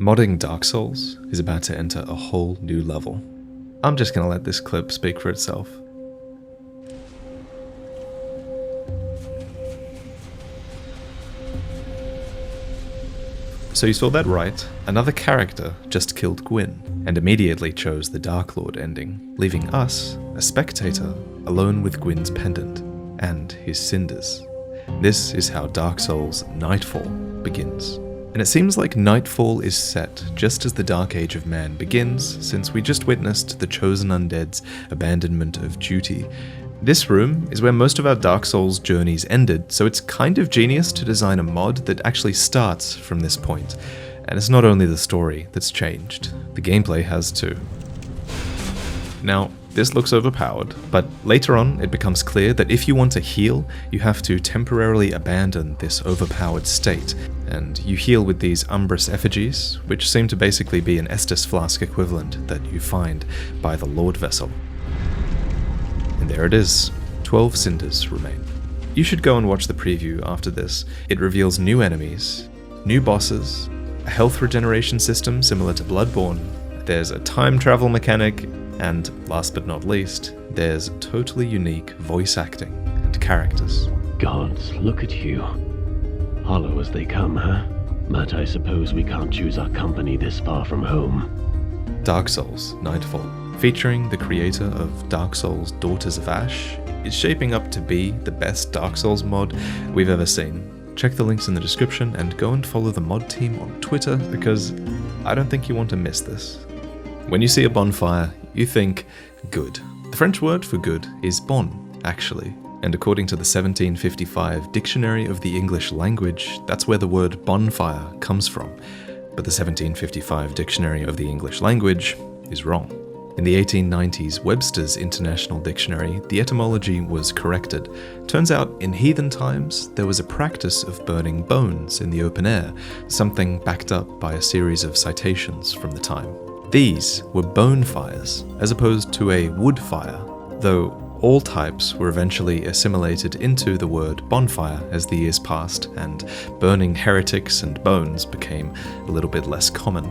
Modding Dark Souls is about to enter a whole new level. I'm just gonna let this clip speak for itself. So you saw that right, another character just killed Gwyn, and immediately chose the Dark Lord ending, leaving us, a spectator, alone with Gwyn's pendant, and his cinders. This is how Dark Souls Nightfall begins. And it seems like Nightfall is set just as the Dark Age of Man begins, since we just witnessed the Chosen Undead's abandonment of duty. This room is where most of our Dark Souls journeys ended, so it's kind of genius to design a mod that actually starts from this point. And it's not only the story that's changed, the gameplay has too. Now, this looks overpowered, but later on it becomes clear that if you want to heal, you have to temporarily abandon this overpowered state, and you heal with these Umbrous effigies, which seem to basically be an Estus flask equivalent that you find by the Lord Vessel. And there it is, 12 cinders remain. You should go and watch the preview after this. It reveals new enemies, new bosses, a health regeneration system similar to Bloodborne, there's a time travel mechanic, and last but not least, there's totally unique voice acting and characters. Gods, look at you. Hollow as they come, huh? But I suppose we can't choose our company this far from home. Dark Souls Nightfall, featuring the creator of Dark Souls Daughters of Ash, is shaping up to be the best Dark Souls mod we've ever seen. Check the links in the description and go and follow the mod team on Twitter, because I don't think you want to miss this. When you see a bonfire, you think good. The French word for good is bon, actually. And according to the 1755 Dictionary of the English Language, that's where the word bonfire comes from. But the 1755 Dictionary of the English Language is wrong. In the 1890s Webster's International Dictionary, the etymology was corrected. Turns out, in heathen times, there was a practice of burning bones in the open air, something backed up by a series of citations from the time. These were bonefires, as opposed to a wood fire, though all types were eventually assimilated into the word bonfire as the years passed, and burning heretics and bones became a little bit less common.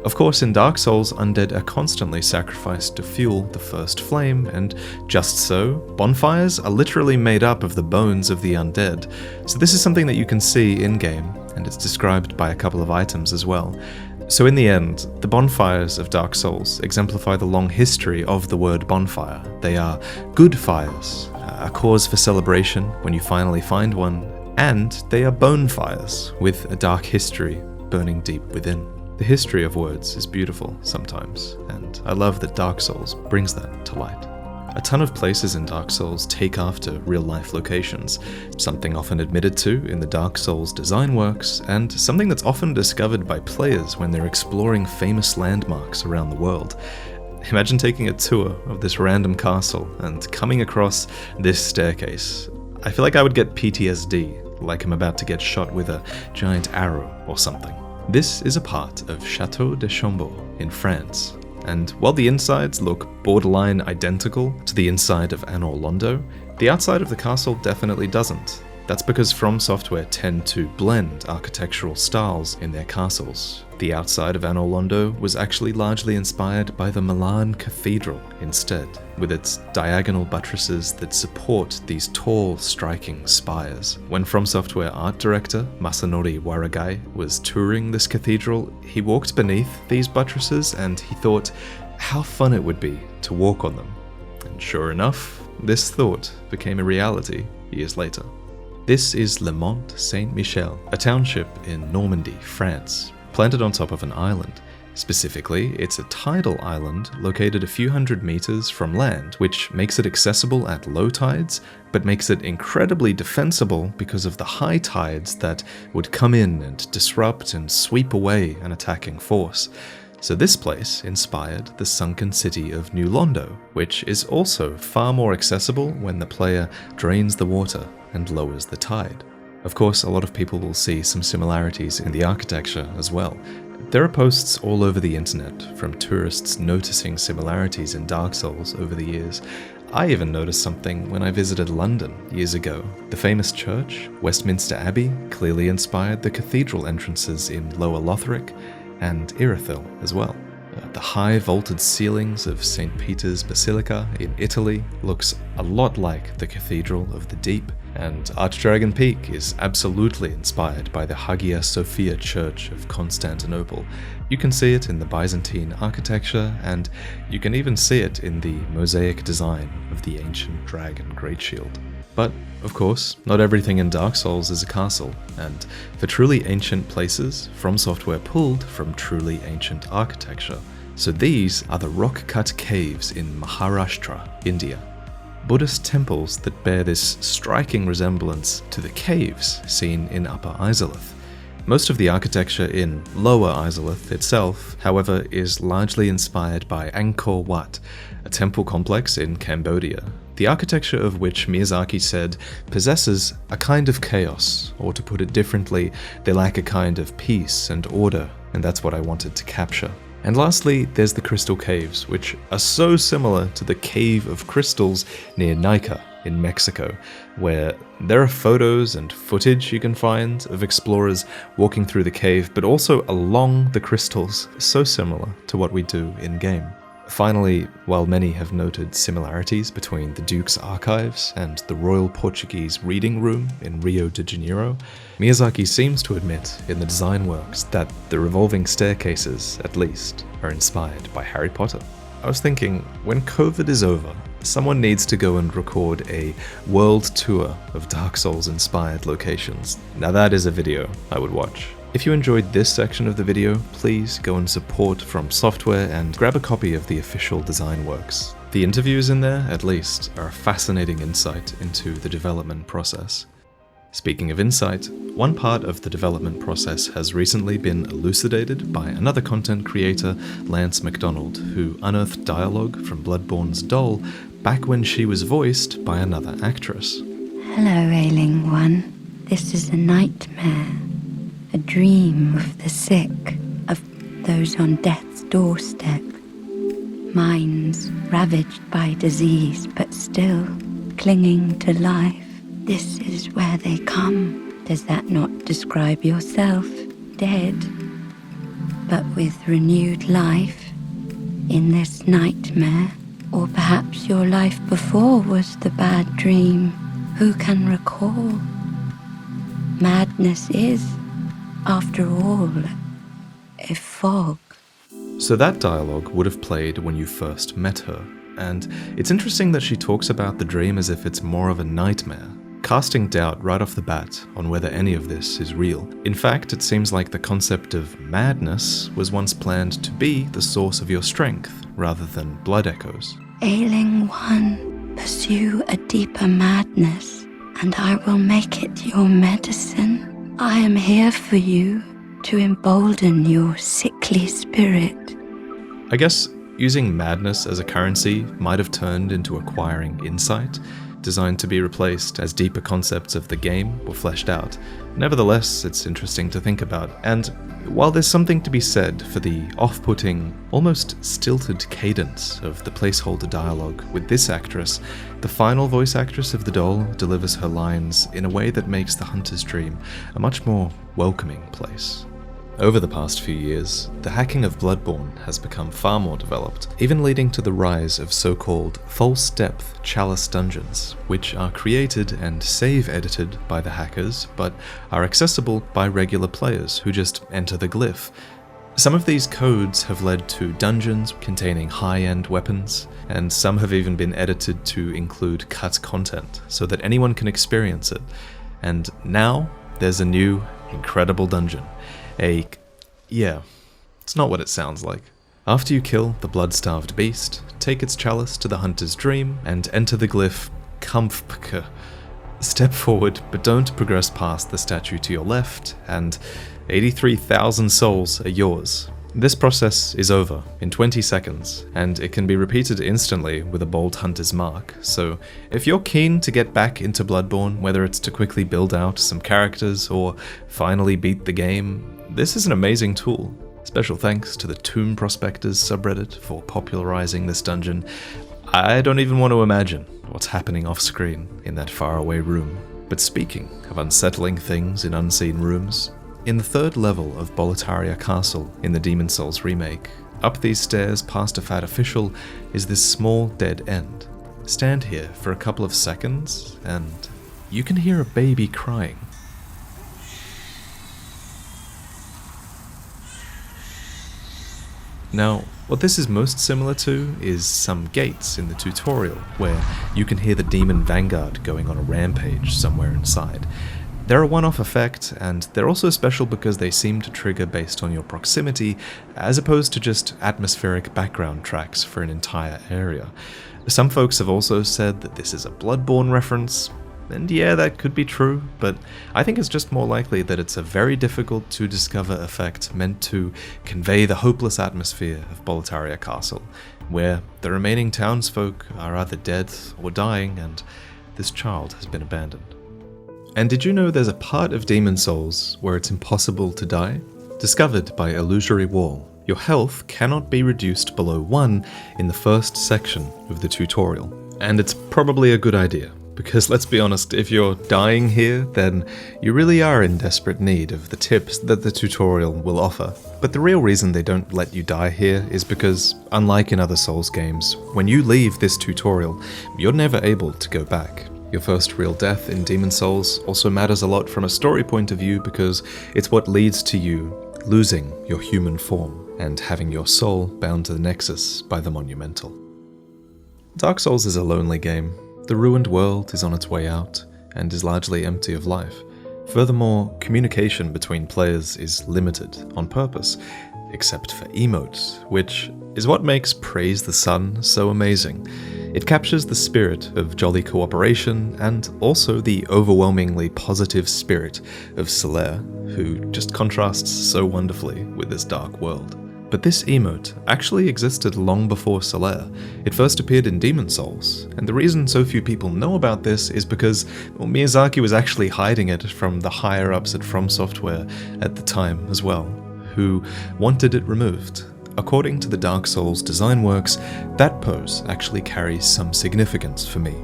Of course, in Dark Souls, undead are constantly sacrificed to fuel the first flame, and just so, bonfires are literally made up of the bones of the undead. So this is something that you can see in-game, and it's described by a couple of items as well. So in the end, the bonfires of Dark Souls exemplify the long history of the word bonfire. They are good fires, a cause for celebration when you finally find one, and they are bonefires with a dark history burning deep within. The history of words is beautiful sometimes, and I love that Dark Souls brings that to light. A ton of places in Dark Souls take after real-life locations, something often admitted to in the Dark Souls design works, and something that's often discovered by players when they're exploring famous landmarks around the world. Imagine taking a tour of this random castle and coming across this staircase. I feel like I would get PTSD, like I'm about to get shot with a giant arrow or something. This is a part of Château de Chambord in France. And while the insides look borderline identical to the inside of Anor Londo, the outside of the castle definitely doesn't. That's because From Software tend to blend architectural styles in their castles. The outside of Anor Londo was actually largely inspired by the Milan Cathedral instead, with its diagonal buttresses that support these tall, striking spires. When From Software art director Masanori Waragai was touring this cathedral, he walked beneath these buttresses and he thought how fun it would be to walk on them. And sure enough, this thought became a reality years later. This is Le Mont Saint-Michel, a township in Normandy, France, planted on top of an island. Specifically, it's a tidal island located a few hundred meters from land, which makes it accessible at low tides, but makes it incredibly defensible because of the high tides that would come in and disrupt and sweep away an attacking force. So this place inspired the sunken city of New Londo, which is also far more accessible when the player drains the water and lowers the tide. Of course, a lot of people will see some similarities in the architecture as well. There are posts all over the internet from tourists noticing similarities in Dark Souls over the years. I even noticed something when I visited London years ago. The famous church, Westminster Abbey, clearly inspired the cathedral entrances in Lower Lothric, and Irithyll as well. The high vaulted ceilings of St. Peter's Basilica in Italy looks a lot like the Cathedral of the Deep, and Archdragon Peak is absolutely inspired by the Hagia Sophia Church of Constantinople. You can see it in the Byzantine architecture, and you can even see it in the mosaic design of the ancient dragon Great Shield. But, of course, not everything in Dark Souls is a castle, and for truly ancient places, From Software pulled from truly ancient architecture. So these are the rock-cut caves in Maharashtra, India. Buddhist temples that bear this striking resemblance to the caves seen in Upper Izalith. Most of the architecture in Lower Izalith itself, however, is largely inspired by Angkor Wat, a temple complex in Cambodia, the architecture of which Miyazaki said possesses a kind of chaos, or to put it differently, they lack a kind of peace and order, and that's what I wanted to capture. And lastly, there's the Crystal Caves, which are so similar to the Cave of Crystals near Nika in Mexico, where there are photos and footage you can find of explorers walking through the cave, but also along the crystals, so similar to what we do in-game. Finally, while many have noted similarities between the Duke's archives and the Royal Portuguese Reading Room in Rio de Janeiro, Miyazaki seems to admit in the design works that the revolving staircases, at least, are inspired by Harry Potter. I was thinking, when COVID is over, someone needs to go and record a world tour of Dark Souls-inspired locations. Now that is a video I would watch. If you enjoyed this section of the video, please go and support From Software and grab a copy of the official design works. The interviews in there, at least, are a fascinating insight into the development process. Speaking of insight, one part of the development process has recently been elucidated by another content creator, Lance McDonald, who unearthed dialogue from Bloodborne's doll back when she was voiced by another actress. Hello, ailing one. This is a nightmare. A dream of the sick, of those on death's doorstep. Minds ravaged by disease, but still clinging to life. This is where they come. Does that not describe yourself? Dead, but with renewed life in this nightmare? Or perhaps your life before was the bad dream. Who can recall? Madness is, after all, a fog. So that dialogue would have played when you first met her, and it's interesting that she talks about the dream as if it's more of a nightmare, casting doubt right off the bat on whether any of this is real. In fact, it seems like the concept of madness was once planned to be the source of your strength, rather than blood echoes. Ailing one, pursue a deeper madness, and I will make it your medicine. I am here for you to embolden your sickly spirit. I guess using madness as a currency might have turned into acquiring insight, designed to be replaced as deeper concepts of the game were fleshed out. Nevertheless, it's interesting to think about, and while there's something to be said for the off-putting, almost stilted cadence of the placeholder dialogue with this actress, the final voice actress of the doll delivers her lines in a way that makes the Hunter's Dream a much more welcoming place. Over the past few years, the hacking of Bloodborne has become far more developed, even leading to the rise of so-called false-depth chalice dungeons, which are created and save-edited by the hackers, but are accessible by regular players who just enter the glyph. Some of these codes have led to dungeons containing high-end weapons, and some have even been edited to include cut content, so that anyone can experience it. And now, there's a new, incredible dungeon. It's not what it sounds like. After you kill the blood-starved beast, take its chalice to the Hunter's Dream and enter the glyph Cummmfpk. Step forward, but don't progress past the statue to your left, and 83,000 souls are yours. This process is over in 20 seconds, and it can be repeated instantly with a bold hunter's mark, so if you're keen to get back into Bloodborne, whether it's to quickly build out some characters or finally beat the game, this is an amazing tool. Special thanks to the Tomb Prospectors subreddit for popularizing this dungeon. I don't even want to imagine what's happening off-screen in that faraway room. But speaking of unsettling things in unseen rooms, In the third level of Boletaria Castle in the Demon Souls remake, up these stairs past a fat official is this small dead end. Stand here for a couple of seconds and you can hear a baby crying. Now, what this is most similar to is some gates in the tutorial, where you can hear the demon vanguard going on a rampage somewhere inside. They're a one-off effect, and they're also special because they seem to trigger based on your proximity, as opposed to just atmospheric background tracks for an entire area. Some folks have also said that this is a Bloodborne reference, and yeah, that could be true, but I think it's just more likely that it's a very difficult to discover effect meant to convey the hopeless atmosphere of Boletaria Castle, where the remaining townsfolk are either dead or dying, and this child has been abandoned. And did you know there's a part of Demon Souls where it's impossible to die? Discovered by Illusory Wall, your health cannot be reduced below 1 in the first section of the tutorial. And it's probably a good idea. Because let's be honest, if you're dying here, then you really are in desperate need of the tips that the tutorial will offer. But the real reason they don't let you die here is because, unlike in other Souls games, when you leave this tutorial, you're never able to go back. Your first real death in Demon Souls also matters a lot from a story point of view because it's what leads to you losing your human form and having your soul bound to the Nexus by the Monumental. Dark Souls is a lonely game. The ruined world is on its way out, and is largely empty of life. Furthermore, communication between players is limited on purpose, except for emotes, which is what makes Praise the Sun so amazing. It captures the spirit of jolly cooperation, and also the overwhelmingly positive spirit of Solaire, who just contrasts so wonderfully with this dark world. But this emote actually existed long before Solaire. It first appeared in Demon Souls, and the reason so few people know about this is because Miyazaki was actually hiding it from the higher-ups at From Software at the time as well, who wanted it removed. According to the Dark Souls design works, that pose actually carries some significance for me.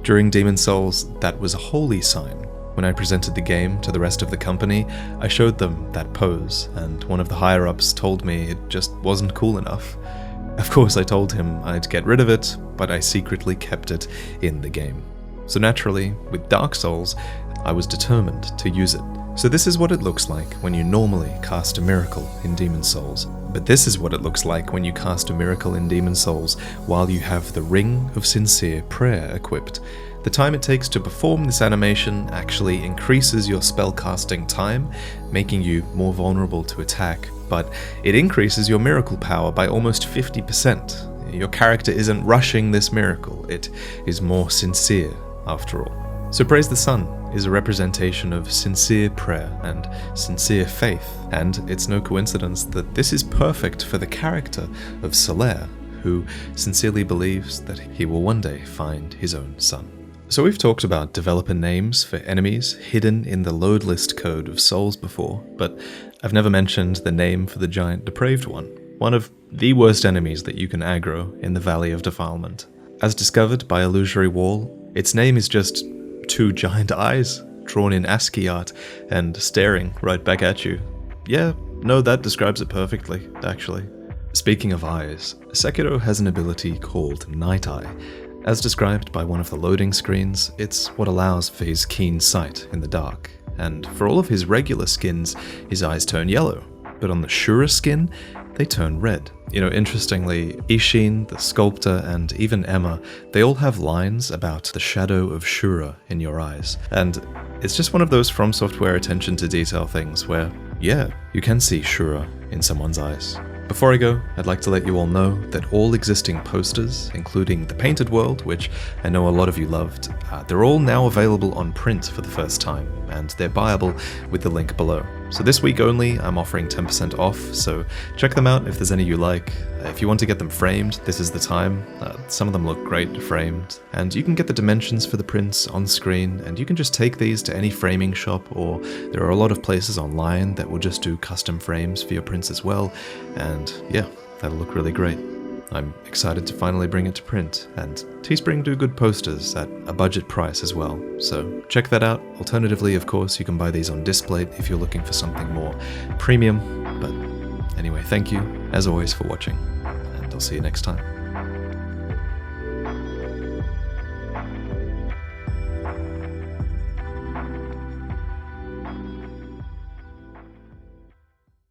During Demon Souls, that was a holy sign. When I presented the game to the rest of the company, I showed them that pose, and one of the higher-ups told me it just wasn't cool enough. Of course, I told him I'd get rid of it, but I secretly kept it in the game. So naturally, with Dark Souls, I was determined to use it. So this is what it looks like when you normally cast a miracle in Demon Souls. But this is what it looks like when you cast a miracle in Demon Souls while you have the Ring of Sincere Prayer equipped. The time it takes to perform this animation actually increases your spellcasting time, making you more vulnerable to attack, but it increases your miracle power by almost 50%. Your character isn't rushing this miracle, it is more sincere, after all. So Praise the Sun is a representation of sincere prayer and sincere faith, and it's no coincidence that this is perfect for the character of Solaire, who sincerely believes that he will one day find his own sun. So we've talked about developer names for enemies hidden in the load list code of Souls before, but I've never mentioned the name for the giant depraved one of the worst enemies that you can aggro in the Valley of Defilement. As discovered by Illusory Wall, its name is just 2 giant eyes drawn in ASCII art and staring right back at you. Yeah, no, that describes it perfectly, actually. Speaking of eyes, Sekiro has an ability called Night Eye. As described by one of the loading screens, it's what allows for his keen sight in the dark, and for all of his regular skins, his eyes turn yellow, but on the Shura skin, they turn red. You know, interestingly, Ishin, the sculptor, and even Emma, they all have lines about the shadow of Shura in your eyes, and it's just one of those From Software attention to detail things where, yeah, you can see Shura in someone's eyes. Before I go, I'd like to let you all know that all existing posters, including the Painted World, which I know a lot of you loved, they're all now available on print for the first time, and they're buyable with the link below. So this week only, I'm offering 10% off, so check them out if there's any you like. If you want to get them framed, this is the time. Some of them look great framed, and you can get the dimensions for the prints on screen, and you can just take these to any framing shop, or there are a lot of places online that will just do custom frames for your prints as well, and yeah, that'll look really great. I'm excited to finally bring it to print, and Teespring do good posters at a budget price as well, so check that out. Alternatively, of course, you can buy these on display if you're looking for something more premium. But anyway, thank you, as always, for watching, and I'll see you next time.